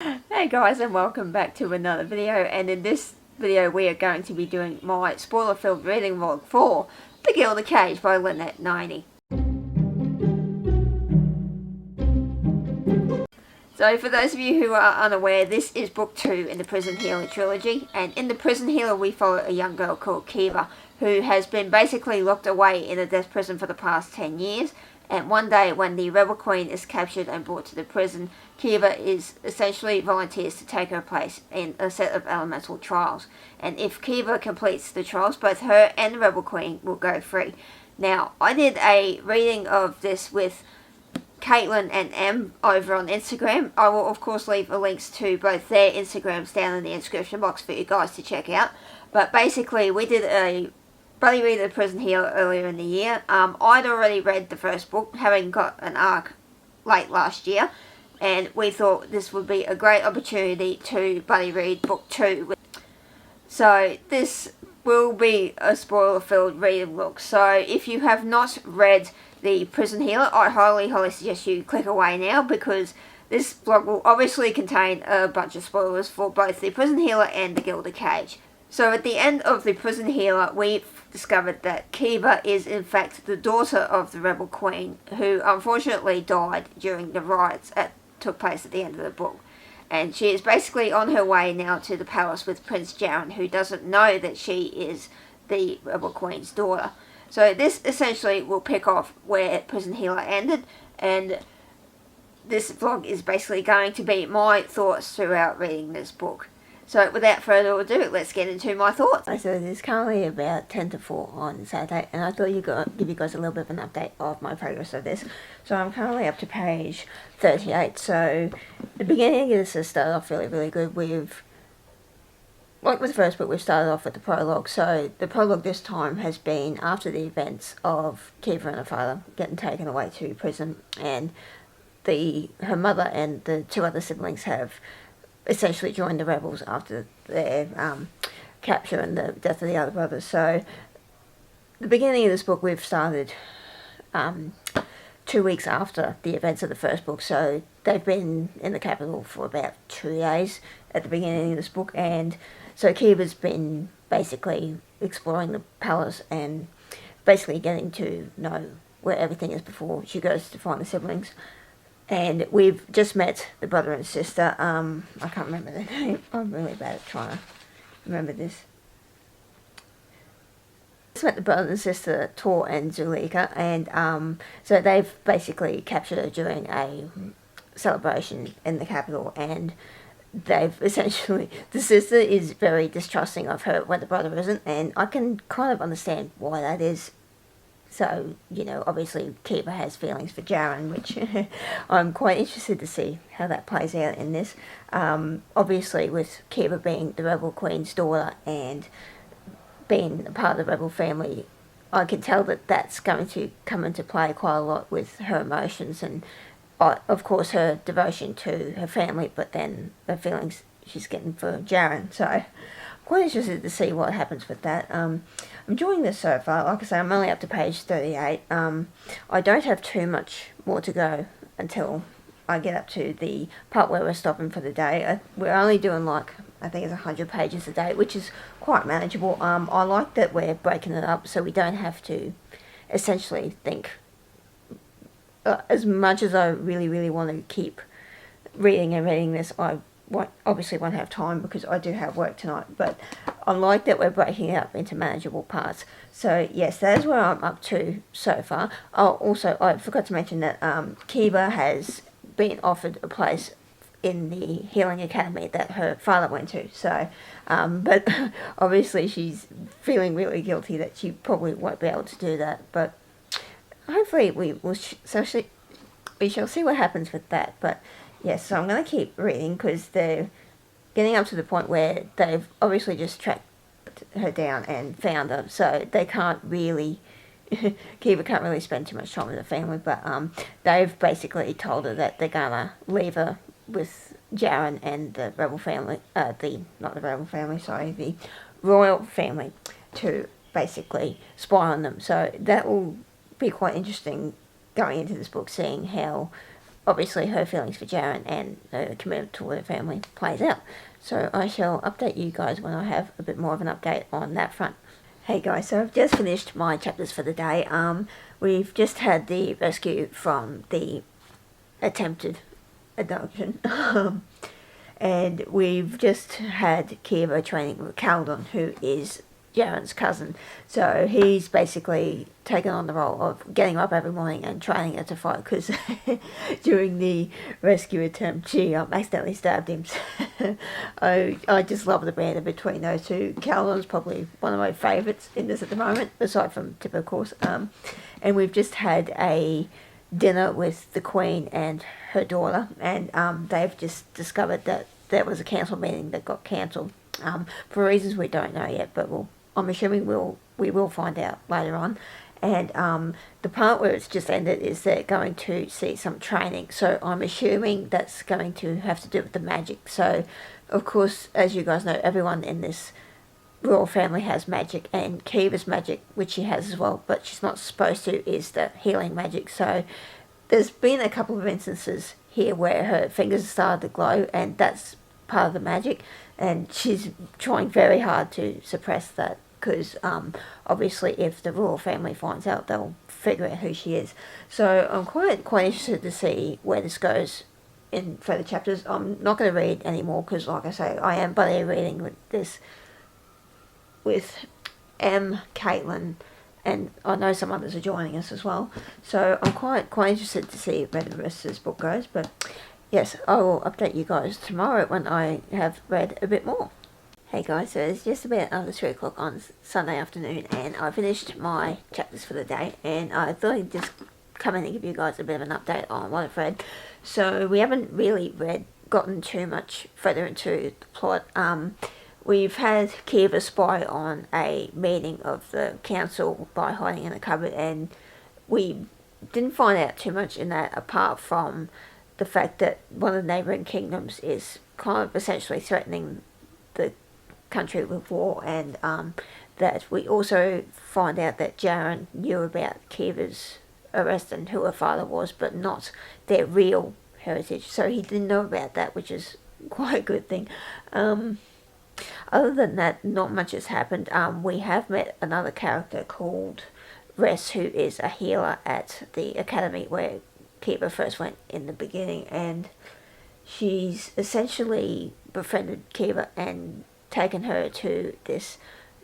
Hey guys, and welcome back to another video, and in this video we are going to be doing my spoiler filled reading log for The Gilded Cage by Lynette Noni. So for those of you who are unaware, this is book 2 in the Prison Healer trilogy, and in the Prison Healer we follow a young girl called Kiva who has been basically locked away in a death prison for the past 10 years. And one day when the Rebel Queen is captured and brought to the prison, Kiva is essentially volunteers to take her place in a set of elemental trials. And if Kiva completes the trials, both her and the Rebel Queen will go free. Now, I did a reading of this with Caitlin and Em over on Instagram. I will of course leave links to both their Instagrams down in the description box for you guys to check out. But basically we did a buddy read of the Prison Healer earlier in the year. I'd already read the first book, having got an arc late last year, and we thought this would be a great opportunity to buddy read book 2. So this will be a spoiler filled reading look. So if you have not read the Prison Healer, I highly suggest you click away now, because this vlog will obviously contain a bunch of spoilers for both the Prison Healer and the Gilded Cage. So at the end of the Prison Healer, we discovered that Kiva is in fact the daughter of the Rebel Queen, who unfortunately died during the riots that took place at the end of the book. And she is basically on her way now to the palace with Prince Jaron, who doesn't know that she is the Rebel Queen's daughter. So this essentially will pick off where Prison Healer ended, and this vlog is basically going to be my thoughts throughout reading this book. So without further ado, let's get into my thoughts. So it's currently about 10 to 4 on Saturday, and I thought I'd give you guys a little bit of an update of my progress of this. So I'm currently up to page 38, so the beginning of this has started off really good. Like with the first book, we've started off with the prologue. So the prologue this time has been after the events of Kiva and her father getting taken away to prison, and her mother and the 2 other siblings have essentially joined the rebels after their capture and the death of the other brothers. So the beginning of this book, we've started 2 weeks after the events of the first book. So they've been in the capital for about 2 days at the beginning of this book, and so Kiva's been basically exploring the palace and basically getting to know where everything is before she goes to find the siblings. And we've just met the brother and sister. I can't remember their name. I'm really bad at trying to remember this. Just met the brother and sister, Tor and Zulika, and so they've basically captured her during a celebration in the capital, and they've essentially, the sister is very distrusting of her when the brother isn't, and I can kind of understand why that is. So, you know, obviously Kiva has feelings for Jaron, which I'm quite interested to see how that plays out in this. Obviously with Kiva being the Rebel Queen's daughter and being a part of the Rebel family, I can tell that that's going to come into play quite a lot with her emotions and, of course, her devotion to her family, but then the feelings she's getting for Jaron. So I'm quite interested to see what happens with that. I'm enjoying this so far. Like I say, I'm only up to page 38. I don't have too much more to go until I get up to the part where we're stopping for the day. We're only doing like, I think it's 100 pages a day, which is quite manageable. I like that we're breaking it up so we don't have to essentially think. As much as I really want to keep reading this, I obviously won't have time because I do have work tonight, but I like that we're breaking it up into manageable parts. So yes, that is where I'm up to so far. Oh, also, I forgot to mention that Kiva has been offered a place in the healing academy that her father went to. So, but obviously she's feeling really guilty that she probably won't be able to do that. But hopefully we shall see what happens with that. But yes, so I'm going to keep reading because they're getting up to the point where they've obviously just tracked her down and found her, so they can't really, Kiva can't really spend too much time with her family, but they've basically told her that they're going to leave her with Jaron and the Rebel family, the royal family, to basically spy on them. So that will be quite interesting going into this book, seeing how obviously her feelings for Jaren and her commitment to her family plays out. So I shall update you guys when I have a bit more of an update on that front. Hey guys, so I've just finished my chapters for the day. We've just had the rescue from the attempted abduction. And we've just had Kira training with Caldon, who is Jaren's cousin. So he's basically taken on the role of getting up every morning and training her to fight, because during the rescue attempt she accidentally stabbed him. I just love the banter between those two. Caldon's probably one of my favourites in this at the moment, aside from Tip, of course. And we've just had a dinner with the Queen and her daughter, and they've just discovered that there was a council meeting that got cancelled for reasons we don't know yet, but I'm assuming we will find out later on. And the part where it's just ended is they're going to see some training, so I'm assuming that's going to have to do with the magic. So of course, as you guys know, everyone in this royal family has magic, and Kiva's magic, which she has as well, but she's not supposed to, is the healing magic. So there's been a couple of instances here where her fingers started to glow, and that's part of the magic, and she's trying very hard to suppress that, because obviously if the royal family finds out, they'll figure out who she is. So I'm quite interested to see where this goes in further chapters. I'm not going to read anymore because, like I say, I am buddy reading with this with Caitlin, and I know some others are joining us as well. So I'm quite interested to see where the rest of this book goes. But yes, I will update you guys tomorrow when I have read a bit more. Hey guys, so it's just about after 3 o'clock on Sunday afternoon, and I finished my chapters for the day, and I thought I'd just come in and give you guys a bit of an update on what I've read. So we haven't really gotten too much further into the plot. We've had Kiva spy on a meeting of the council by hiding in a cupboard, and we didn't find out too much in that, apart from the fact that one of the neighbouring kingdoms is kind of essentially threatening the country with war, and that we also find out that Jaren knew about Kiva's arrest and who her father was, but not their real heritage. So he didn't know about that, which is quite a good thing. Other than that, not much has happened. We have met another character called Ress, who is a healer at the academy where Kiva first went in the beginning, and she's essentially befriended Kiva and taken her to this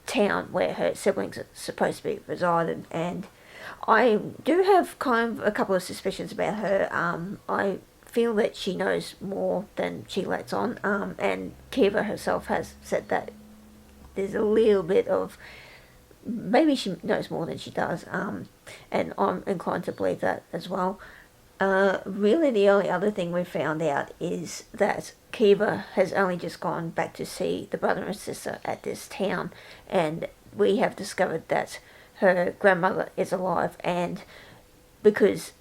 town where her siblings are supposed to be resided. And I do have kind of a couple of suspicions about her. I feel that she knows more than she lets on, and Kiva herself has said that there's a little bit of maybe she knows more than she does, and I'm inclined to believe that as well. Really the only other thing we found out is that Kiva has only just gone back to see the brother and sister at this town, and we have discovered that her grandmother is alive, and because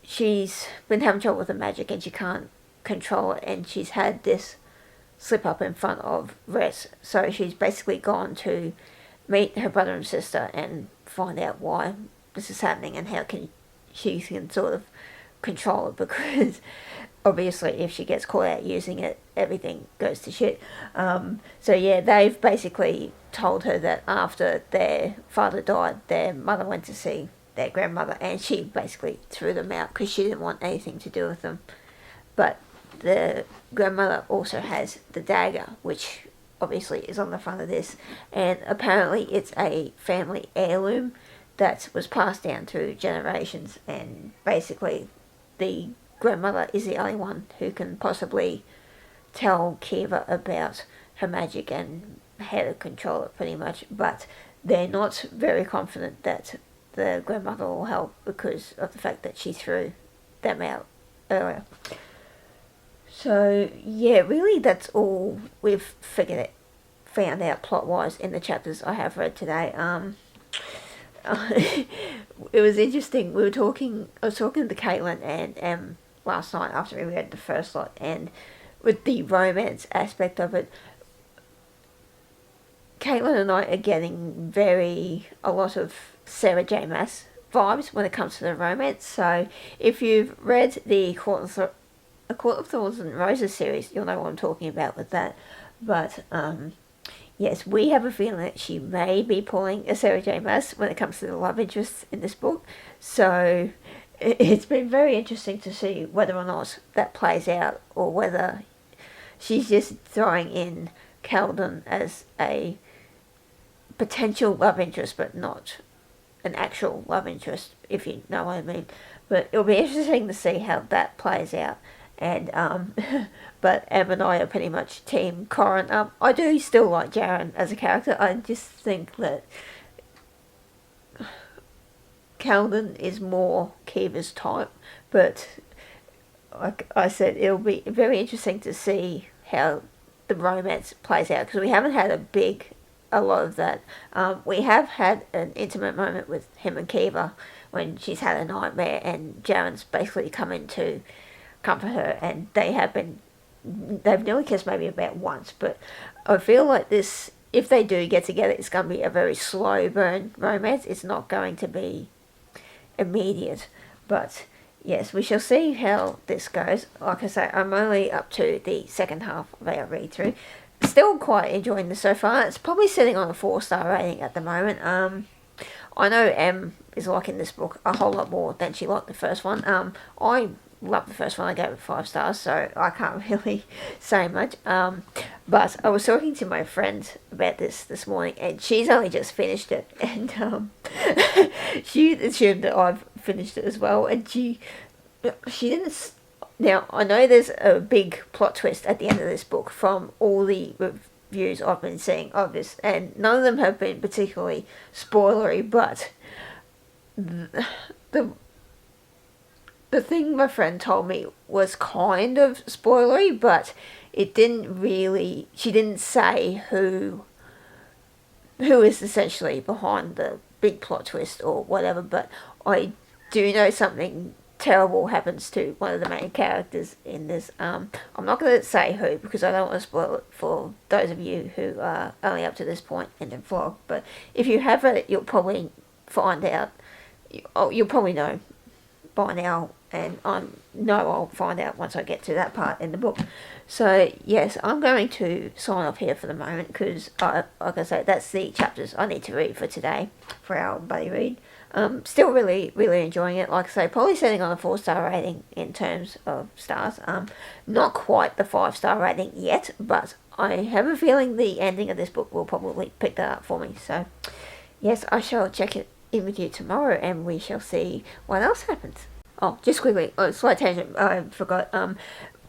she's been having trouble with the magic and she can't control it, and she's had this slip up in front of Ress, so she's basically gone to meet her brother and sister and find out why this is happening and how she can sort of control it, because obviously if she gets caught out using it, everything goes to shit. So yeah, they've basically told her that after their father died, their mother went to see their grandmother, and she basically threw them out because she didn't want anything to do with them. But the grandmother also has the dagger, which obviously is on the front of this, and apparently it's a family heirloom that was passed down through generations, and basically the grandmother is the only one who can possibly tell Kiva about her magic and how to control it, pretty much. But they're not very confident that the grandmother will help because of the fact that she threw them out earlier. So yeah, really that's all we've found out plot-wise in the chapters I have read today. It was interesting. I was talking to Caitlin and last night after we read the first lot, and with the romance aspect of it, Caitlin and I are getting a lot of Sarah J. Maas vibes when it comes to the romance. So if you've read the A Court of Thorns and Roses series, you'll know what I'm talking about with that. But yes, we have a feeling that she may be pulling a Sarah J. Maas when it comes to the love interests in this book. So it's been very interesting to see whether or not that plays out, or whether she's just throwing in Calden as a potential love interest, but not an actual love interest, if you know what I mean. But it'll be interesting to see how that plays out. And but Em and I are pretty much team Corin. I do still like Jaren as a character. I just think that Calden is more Kiva's type. But like I said, it'll be very interesting to see how the romance plays out, because we haven't had a lot of that. We have had an intimate moment with him and Kiva when she's had a nightmare, and Jaren's basically come in to comfort her, and they've nearly kissed maybe about once. But I feel like this, if they do get together, it's going to be a very slow burn romance. It's not going to be immediate. But yes, we shall see how this goes. Like I say, I'm only up to the second half of our read through. Still quite enjoying this so far. It's probably sitting on a 4-star rating at the moment. I know Em is liking this book a whole lot more than she liked the first one. I loved the first one. I gave it 5 stars, so I can't really say much. But I was talking to my friend about this morning, and she's only just finished it, and she assumed that I've finished it as well, and she didn't. Now, I know there's a big plot twist at the end of this book from all the reviews I've been seeing of this, and none of them have been particularly spoilery, but the thing my friend told me was kind of spoilery, but it didn't really, she didn't say who is essentially behind the big plot twist or whatever, but I do know something terrible happens to one of the main characters in this. I'm not going to say who, because I don't want to spoil it for those of you who are only up to this point in the vlog, but if you have read it, you'll probably find out, you'll probably know by now, and I know I'll find out once I get to that part in the book. So yes, I'm going to sign off here for the moment, because like I say, that's the chapters I need to read for today, for our buddy read. Still really enjoying it. Like I say, probably setting on a 4-star rating in terms of stars. Not quite the 5-star rating yet, but I have a feeling the ending of this book will probably pick that up for me. So yes, I shall check it in with you tomorrow, and we shall see what else happens. Oh, just quickly, slight tangent, I forgot.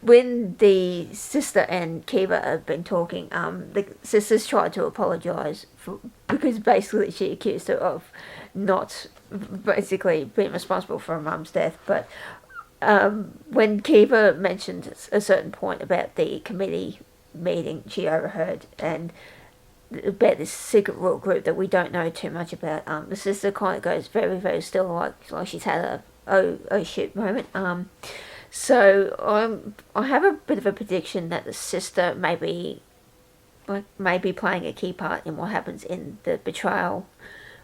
When the sister and Kiva have been talking, the sisters tried to apologise because basically she accused her of not basically being responsible for her mum's death. But when Kiva mentioned a certain point about the committee meeting she overheard, and about this secret royal group that we don't know too much about, the sister kind of goes very still, like she's had a oh shit moment. So I have a bit of a prediction that the sister may be playing a key part in what happens in the betrayal,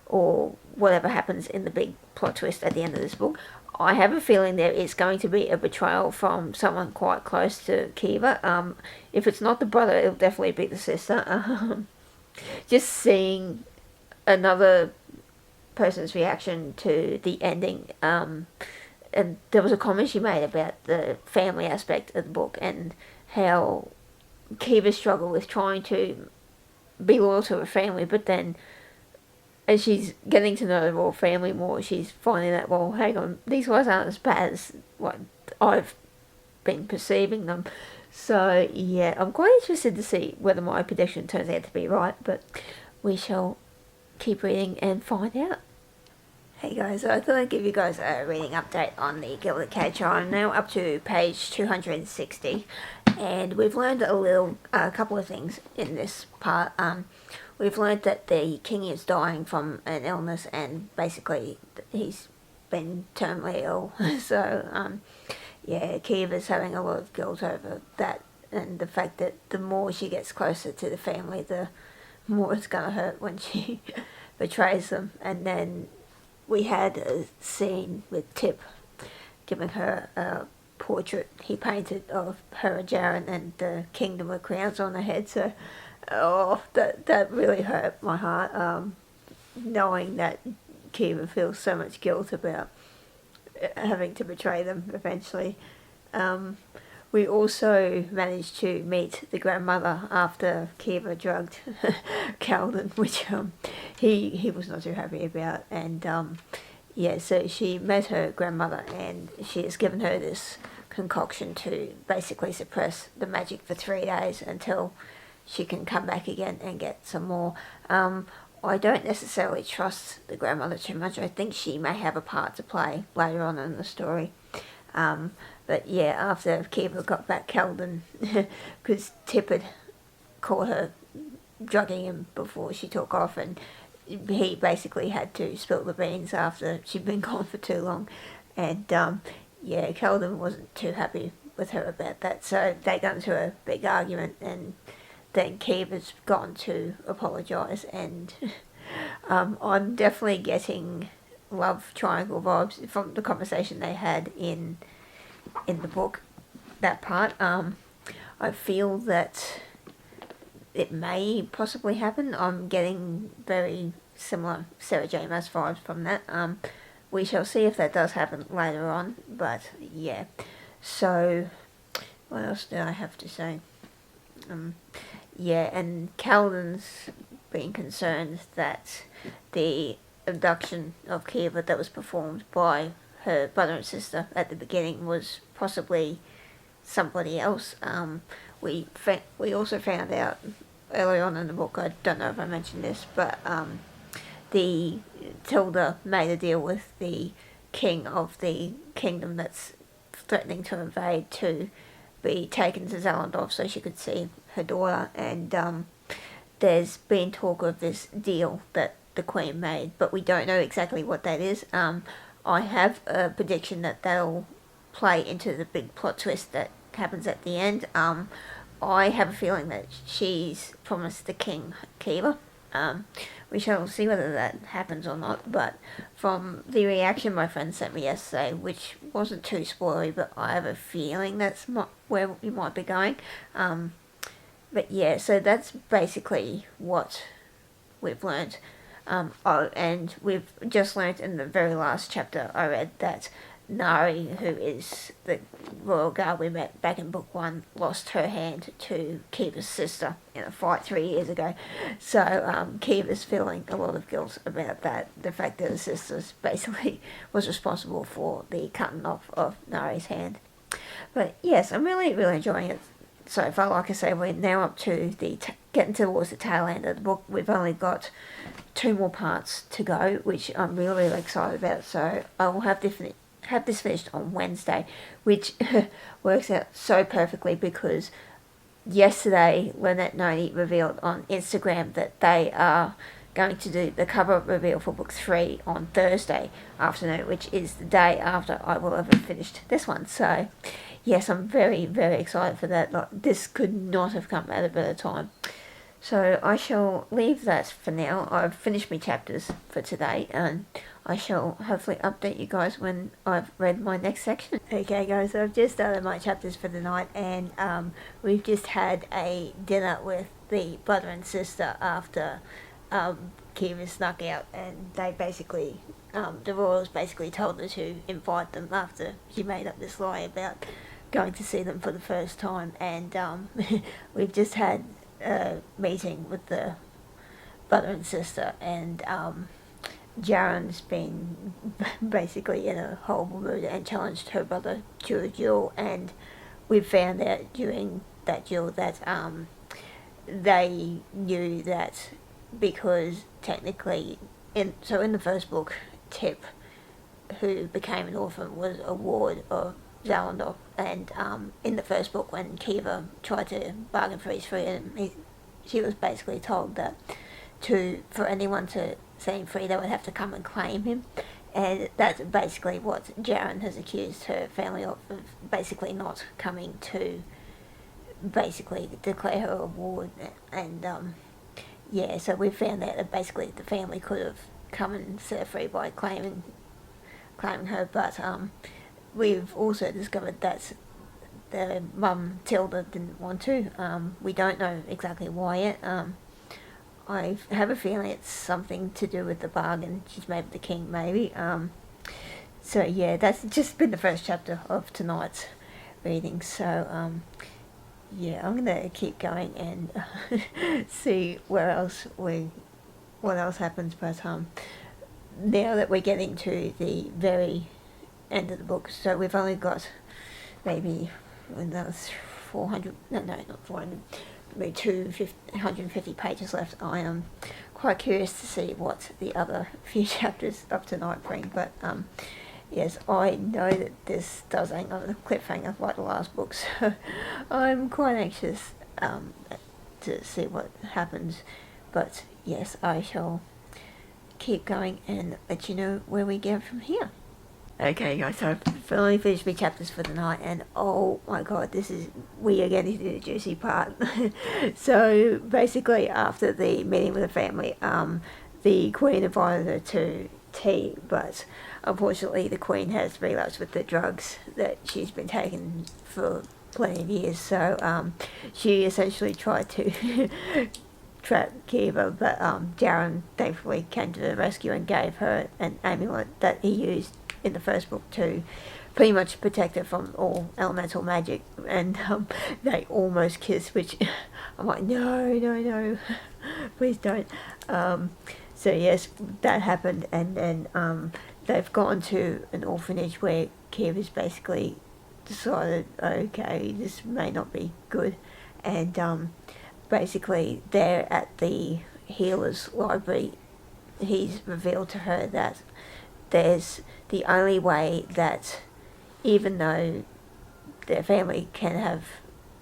or whatever happens in the big plot twist at the end of this book. I have a feeling there is going to be a betrayal from someone quite close to Kiva. If it's not the brother, it'll definitely be the sister. Just seeing another person's reaction to the ending, and there was a comment she made about the family aspect of the book, and how Kiva struggled with trying to be loyal to her family, but then as she's getting to know the royal family more, she's finding that, well, hang on, these guys aren't as bad as what I've been perceiving them. So yeah, I'm quite interested to see whether my prediction turns out to be right, but we shall keep reading and find out. Hey guys, I thought I'd give you guys a reading update on the Gilded Cage. I'm now up to page 260, and we've learned a couple of things in this part. We've learned that the king is dying from an illness, and basically he's been terminally ill. So yeah, Kiva's having a lot of guilt over that, and the fact that the more she gets closer to the family, the more it's gonna hurt when she betrays them. And then we had a scene with Tip giving her a portrait he painted of her and Jaren and the kingdom with crowns on her head. So, that really hurt my heart. Knowing that Kiva feels so much guilt about having to betray them eventually. We also managed to meet the grandmother after Kiva drugged Calden, which he was not too happy about. And so she met her grandmother and she has given her this concoction to basically suppress the magic for 3 days until she can come back again and get some more. I don't necessarily trust the grandmother too much. I think she may have a part to play later on in the story. But yeah, after Kiva got back Calden, because Tip had caught her drugging him before she took off, and he basically had to spill the beans after she'd been gone for too long. And Calden wasn't too happy with her about that, so they got into a big argument, and then Kiva's gone to apologise, and I'm definitely getting love triangle vibes from the conversation they had in the book, that part. I feel that it may possibly happen. I'm getting very similar Sarah J. Maas vibes from that. We shall see if that does happen later on, but yeah. So, what else did I have to say? And Calden's been concerned that the abduction of Kiva that was performed by her brother and sister at the beginning was possibly somebody else. We also found out early on in the book, I don't know if I mentioned this, but the Tilda made a deal with the king of the kingdom that's threatening to invade to be taken to Zalandorf so she could see her daughter, and there's been talk of this deal that the Queen made, but we don't know exactly what that is. I have a prediction that that'll play into the big plot twist that happens at the end. I have a feeling that she's promised the king Kiva. We shall see whether that happens or not, but from the reaction my friend sent me yesterday, which wasn't too spoilery, but I have a feeling that's where we might be going. But yeah, so that's basically what we've learned. And we've just learnt in the very last chapter I read that Nari, who is the royal guard we met back in book 1, lost her hand to Kiva's sister in a fight 3 years ago. So Kiva's feeling a lot of guilt about that, the fact that her sister basically was responsible for the cutting off of Nari's hand. But yes, I'm really, really enjoying it so far. Like I say, we're now up to getting towards the tail end of the book. We've only got 2 more parts to go, which I'm really, really excited about. So I will have this finished on Wednesday, which works out so perfectly because yesterday Lynette Noni revealed on Instagram that they are going to do the cover reveal for book 3 on Thursday afternoon, which is the day after I will have finished this one. So yes, I'm very, very excited for that. Like, this could not have come at a better time. So I shall leave that for now. I've finished my chapters for today, and I shall hopefully update you guys when I've read my next section. Okay guys, so I've just started my chapters for the night, and we've just had a dinner with the brother and sister after Kiva snuck out, and they basically, the royals basically told her to invite them after she made up this lie about going to see them for the first time, and we've just had a meeting with the brother and sister, and Jaren's been basically in a horrible mood and challenged her brother to a duel, and we've found out during that duel that they knew that because technically in the first book, Tip, who became an orphan, was a ward of Zalandorf, and in the first book when Kiva tried to bargain for his freedom, she was basically told that for anyone to set him free they would have to come and claim him, and that's basically what Jaren has accused her family of basically not coming to basically declare her a ward, and so we found out that basically the family could have come and set her free by claiming her, but we've also discovered that the mum Tilda didn't want to. We don't know exactly why yet. I have a feeling it's something to do with the bargain she's made with the king, maybe. So yeah, that's just been the first chapter of tonight's reading. So yeah, I'm gonna keep going and see what else happens. But now that we're getting to the very end of the book, so we've only got maybe another 400. No, not 400. Maybe 250 pages left. I am quite curious to see what the other few chapters of tonight bring. But yes, I know that this does end on a cliffhanger like the last book, so I'm quite anxious to see what happens. But yes, I shall keep going and let you know where we go from here. Okay guys, so I've finally finished my chapters for the night, and oh my god, we are getting to the juicy part. So basically, after the meeting with the family, the Queen invited her to tea, but unfortunately the Queen has relapsed with the drugs that she's been taking for plenty of years, so she essentially tried to trap Kiva, but Jaren thankfully came to the rescue and gave her an amulet that he used in the first book to pretty much protect her from all elemental magic, and they almost kiss, which I'm like, no, please don't. So yes, that happened, and then they've gone to an orphanage where Kiva's basically decided, okay, this may not be good, and basically there at the healer's library, he's revealed to her that there's the only way that, even though their family can have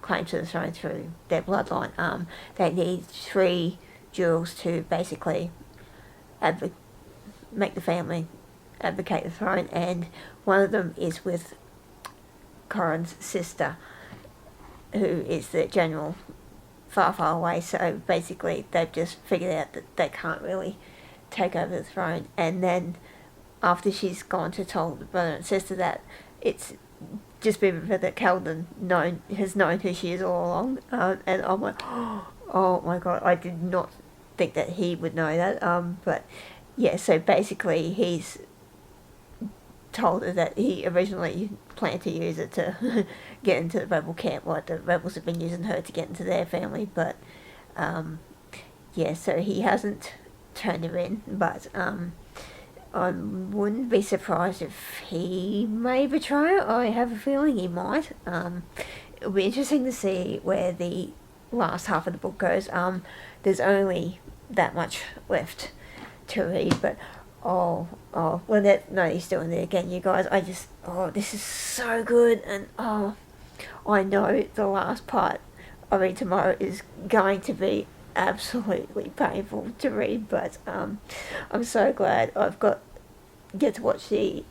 claim to the throne through their bloodline, they need 3 jewels to basically make the family advocate the throne, and one of them is with Corin's sister, who is the general far away. So basically they've just figured out that they can't really take over the throne, and then after she's gone to tell the brother and sister that, it's just been revealed that Calden has known who she is all along, and I'm like, oh my god, I did not think that he would know that, but yeah, so basically he's told her that he originally planned to use it to get into the rebel camp, like the rebels have been using her to get into their family, but yeah, so he hasn't turned her in, but I wouldn't be surprised if he may betray her. I have a feeling he might. It'll be interesting to see where the last half of the book goes. There's only that much left to read, but Lynette Noni's doing it again, you guys. This is so good, and I know the last part I read tomorrow is going to be absolutely painful to read, but I'm so glad get to watch the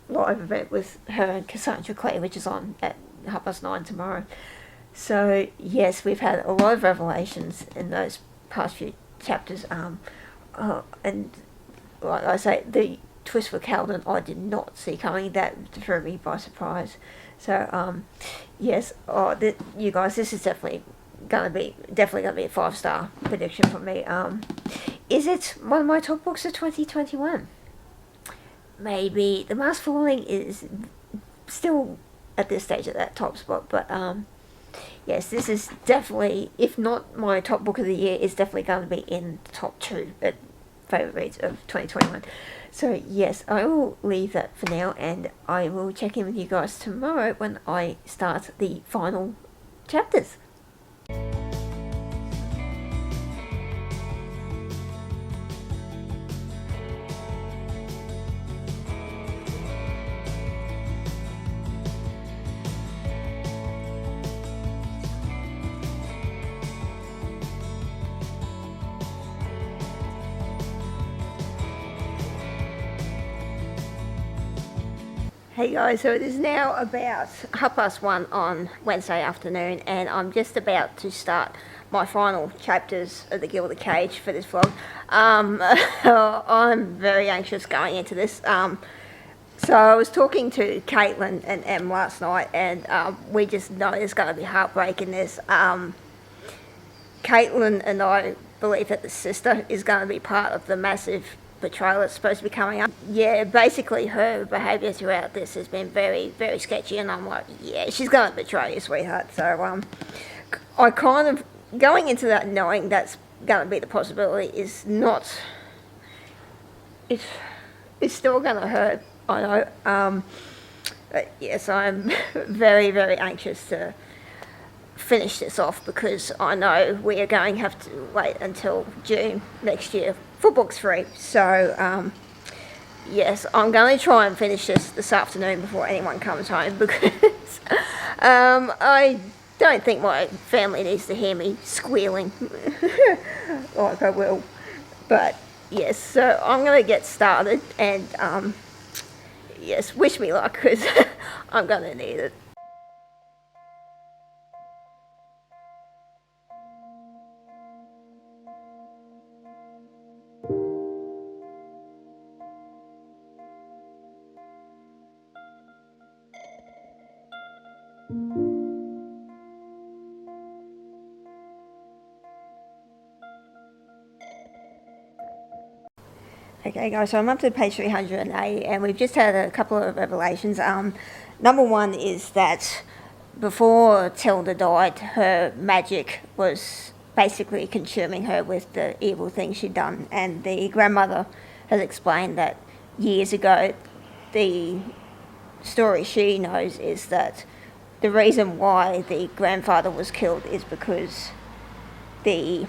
live event with her and Cassandra Clay, which is on at 9:30 tomorrow. So yes, we've had a lot of revelations in those past few chapters, and like I say, the twist for Calden I did not see coming. That threw me by surprise. So yes, you guys, this is definitely gonna be a 5-star prediction from me. Is it one of my top books of 2021? Maybe. The Mask Falling is still at this stage at that top spot, but yes, this is definitely, if not my top book of the year, it's definitely going to be in the top 2 favourite reads of 2021. So yes, I will leave that for now, and I will check in with you guys tomorrow when I start the final chapters. Hey guys, so it is now about 1:30 on Wednesday afternoon, and I'm just about to start my final chapters of the Gilded Cage for this vlog. I'm very anxious going into this. So I was talking to Caitlin and Em last night, and we just know there's going to be heartbreak in this. Caitlin and I believe that the sister is going to be part of the massive betrayal that's supposed to be coming up. Yeah, basically her behaviour throughout this has been very, very sketchy, and I'm like, yeah, she's going to betray you, sweetheart. So I kind of, going into that knowing that's going to be the possibility is not, it's still going to hurt, I know. But yes, I'm very, very anxious to finish this off, because I know we are going to have to wait until June next year for books 3. So yes, I'm going to try and finish this afternoon before anyone comes home, because I don't think my family needs to hear me squealing like I will. But yes, so I'm going to get started, and yes, wish me luck, because I'm going to need it. Okay guys, so I'm up to page 380, and we've just had a couple of revelations. Number one is that before Tilda died, her magic was basically consuming her with the evil things she'd done, and the grandmother has explained that years ago. The story she knows is that the reason why the grandfather was killed is because the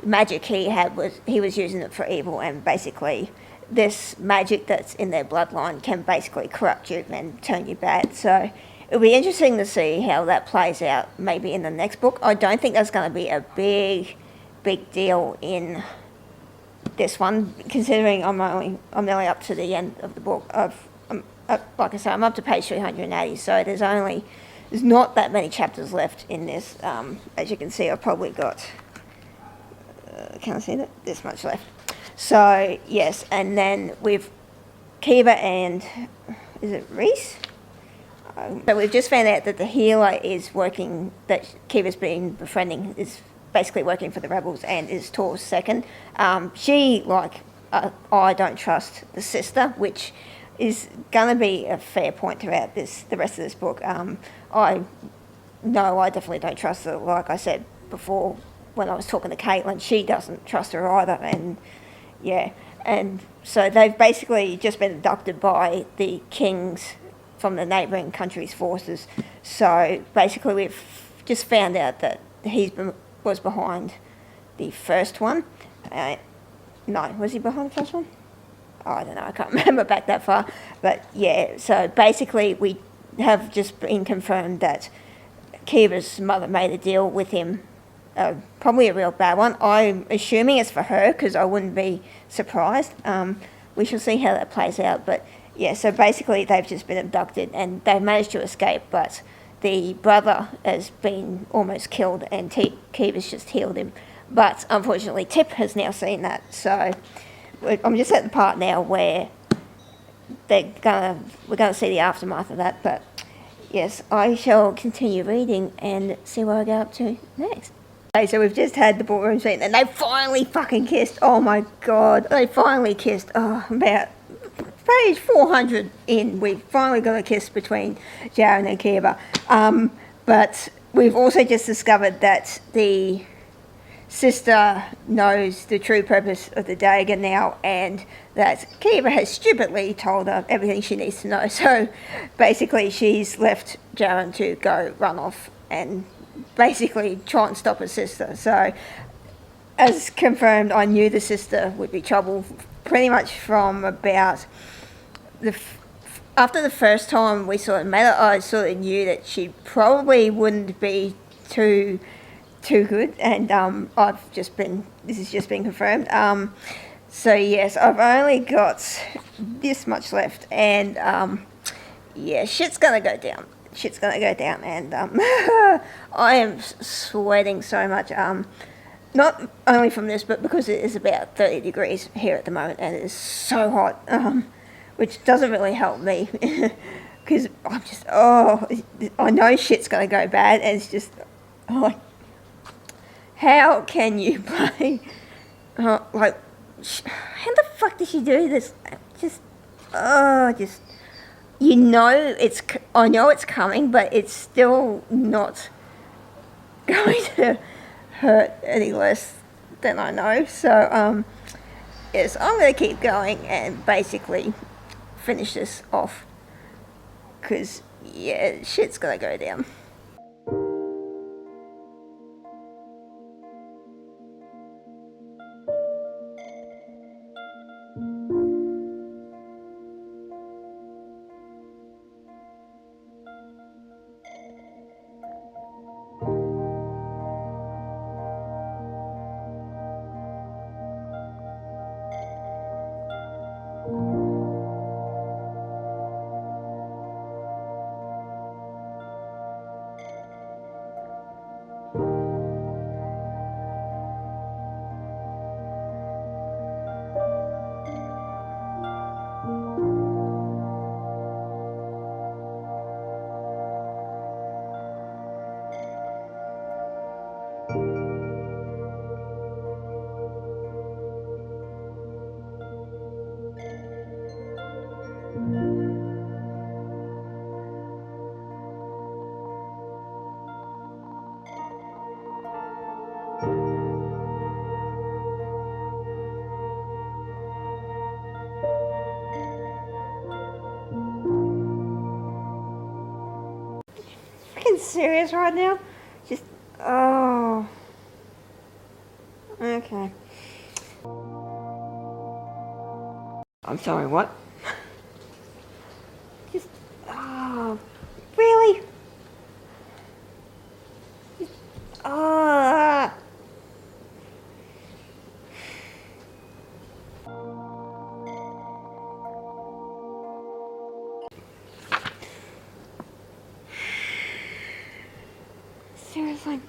magic he had was he was using it for evil, and basically this magic that's in their bloodline can basically corrupt you and turn you bad. So it'll be interesting to see how that plays out maybe in the next book. I don't think that's going to be a big deal in this one, considering I'm nearly up to the end of the book. Like I say, I'm up to page 380, so there's not that many chapters left in this. As you can see, I've probably got can I see that? This much left. So yes, and then with Kiva and is it Reese? So we've just found out that the healer is working, that Kiva's been befriending, is basically working for the rebels and is Tor's second. She, like, I don't trust the sister, which is going to be a fair point throughout the rest of this book. I definitely don't trust her. Like I said before, when I was talking to Caitlin, she doesn't trust her either, and yeah, and so they've basically just been abducted by the kings from the neighbouring country's forces. So basically we've just found out that was behind the first one. No, was he behind the first one? Oh, I don't know, I can't remember back that far. But yeah, so basically we have just been confirmed that Kiva's mother made a deal with him, probably a real bad one. I'm assuming it's for her, because I wouldn't be surprised. We shall see how that plays out. But yeah, so basically they've just been abducted and they've managed to escape, but the brother has been almost killed, and Kiva's just healed him. But unfortunately Tip has now seen that, so I'm just at the part now where we're gonna see the aftermath of that. But yes, I shall continue reading and see what I go up to next. Okay, so we've just had the ballroom scene, and they finally fucking kissed. Oh my god, they finally kissed. Oh, about page 400 in, we finally got a kiss between Jaren and Kiva. But we've also just discovered that the sister knows the true purpose of the dagger now, and that Kiva has stupidly told her everything she needs to know. So basically she's left Jaren to go run off and basically try and stop her sister. So as confirmed, I knew the sister would be trouble pretty much from about after the first time we saw it met her. I sort of knew that she probably wouldn't be too good, and this has just been confirmed. So yes, I've only got this much left, and yeah, shit's gonna go down. shit's gonna go down, and I am sweating so much. Not only from this, but because it is about 30 degrees here at the moment, and it is so hot, which doesn't really help me, because I'm just, I know shit's gonna go bad, and it's just, how can you play, how the fuck did she do this? You know I know it's coming, but it's still not going to hurt any less than I know. So, yes, I'm going to keep going and basically finish this off. Because, yeah, shit's going to go down. Serious right now? Just, okay. I'm sorry, what? Just, really? Just, seriously?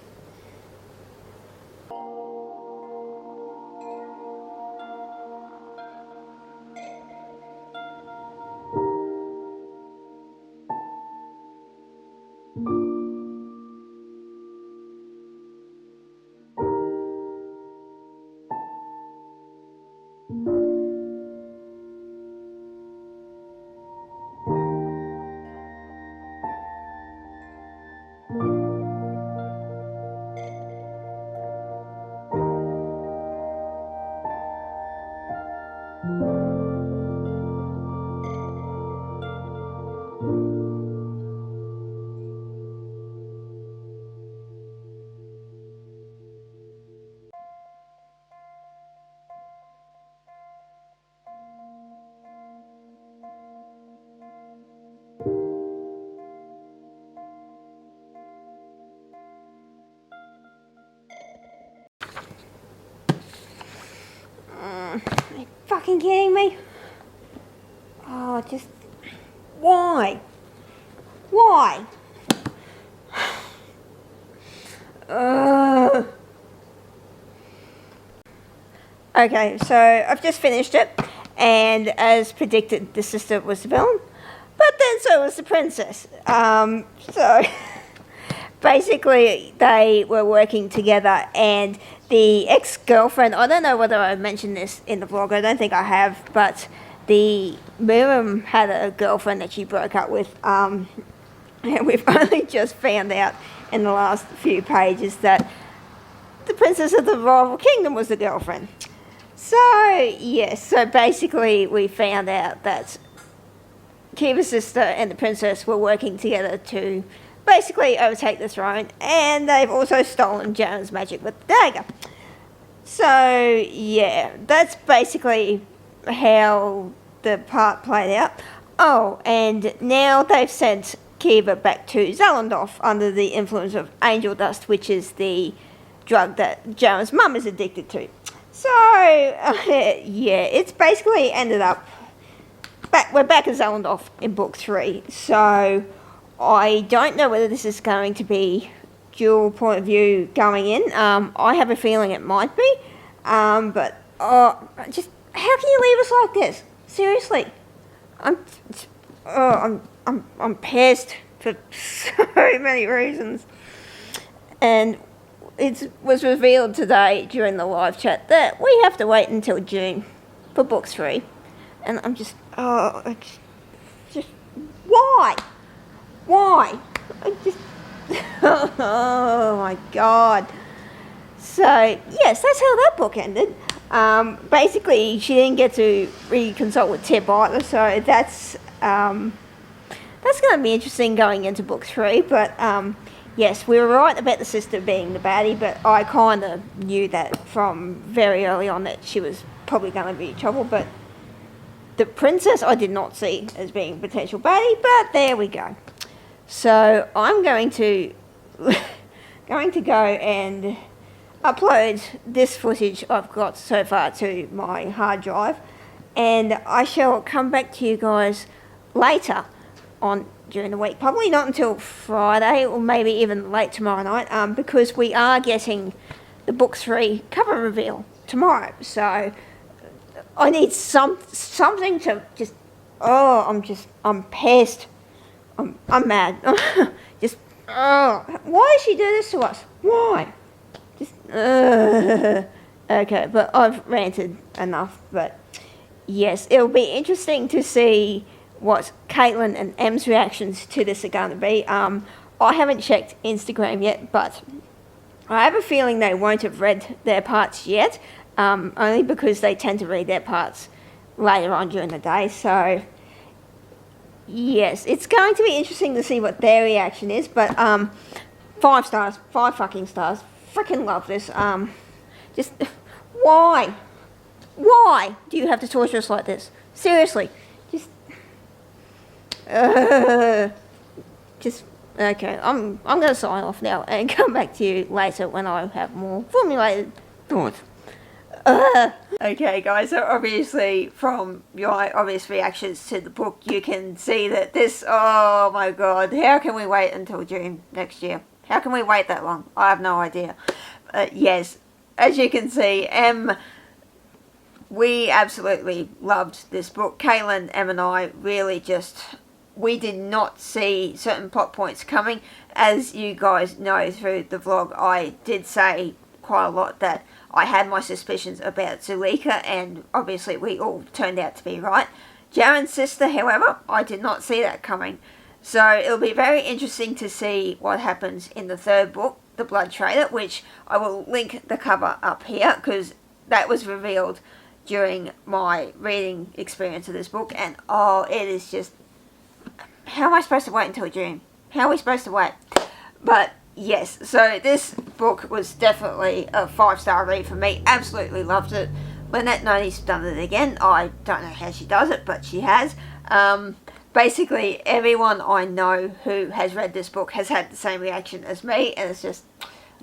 Are you fucking kidding me? Oh, just... Why? Why? Okay, so I've just finished it, and as predicted, the sister was the villain, but then so was the princess. So basically, they were working together, and the ex-girlfriend, I don't know whether I mentioned this in the vlog, I don't think I have, but the Miriam had a girlfriend that she broke up with, and we've only just found out in the last few pages that the princess of the rival kingdom was the girlfriend. So, yes, so basically we found out that Kiva's sister and the princess were working together to basically overtake the throne, and they've also stolen Jaren's magic with the dagger. So, yeah, that's basically how the part played out. Oh, and now they've sent Kiva back to Zalendorf under the influence of angel dust, which is the drug that Jaren's mum is addicted to. So, yeah, it's basically ended up... we're back at Zalendorf in book 3. So, I don't know whether this is going to be dual point of view going in. I have a feeling it might be, but just how can you leave us like this? Seriously, I'm pissed for so many reasons, and it was revealed today during the live chat that we have to wait until June for book 3, and I'm just just why? I just oh my god. So yes, that's how that book ended. Basically, she didn't get to reconsult with Tib either, so that's going to be interesting going into book 3. But yes, we were right about the sister being the baddie, but I kind of knew that from very early on that she was probably going to be in trouble. But the princess I did not see as being a potential baddie, but there we go. So I'm going to go and upload this footage I've got so far to my hard drive, and I shall come back to you guys later on during the week, probably not until Friday or maybe even late tomorrow night, because we are getting the book 3 cover reveal tomorrow. So I need something to just I'm pissed. I'm mad. Just why did she do this to us? Why? Just okay, but I've ranted enough. But yes, it'll be interesting to see what Caitlin and Em's reactions to this are going to be. I haven't checked Instagram yet, but I have a feeling they won't have read their parts yet, only because they tend to read their parts later on during the day. So yes, it's going to be interesting to see what their reaction is. But 5 stars, 5 fucking stars. Freaking love this. Just why do you have to torture us like this? Seriously, just okay. I'm gonna sign off now and come back to you later when I have more formulated thoughts. Okay, guys, so obviously from your obvious reactions to the book, you can see that this, oh my god, how can we wait until June next year? How can we wait that long? I have no idea. Yes, as you can see, we absolutely loved this book. Caitlin, Em and I really we did not see certain plot points coming. As you guys know through the vlog, I did say quite a lot that I had my suspicions about Zulika, and obviously we all turned out to be right. Jaren's sister, however, I did not see that coming. So it'll be very interesting to see what happens in the 3rd book, The Blood Trader, which I will link the cover up here because that was revealed during my reading experience of this book, and it is just, how am I supposed to wait until June? How are we supposed to wait? But yes, so this book was definitely a 5-star read for me. Absolutely loved it. Lynette Noni's done it again. I don't know how she does it, but she has. Basically, everyone I know who has read this book has had the same reaction as me, and it's just,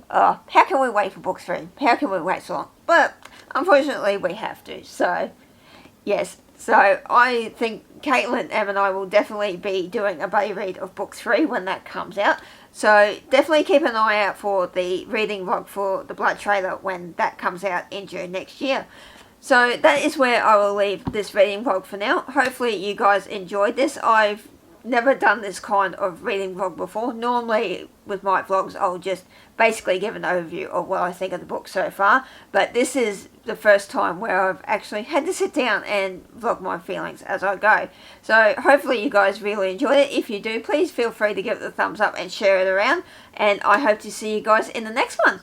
how can we wait for book 3? How can we wait so long? But unfortunately, we have to. So yes, so I think Caitlin, Em and I will definitely be doing a buddy read of book 3 when that comes out. So definitely keep an eye out for the reading vlog for The Blood Trailer when that comes out in June next year. So that is where I will leave this reading vlog for now. Hopefully you guys enjoyed this. I've never done this kind of reading vlog before. Normally with my vlogs I'll just basically give an overview of what I think of the book so far, but this is the first time where I've actually had to sit down and vlog my feelings as I go. So hopefully you guys really enjoyed it. If you do, please feel free to give it a thumbs up and share it around, and I hope to see you guys in the next one.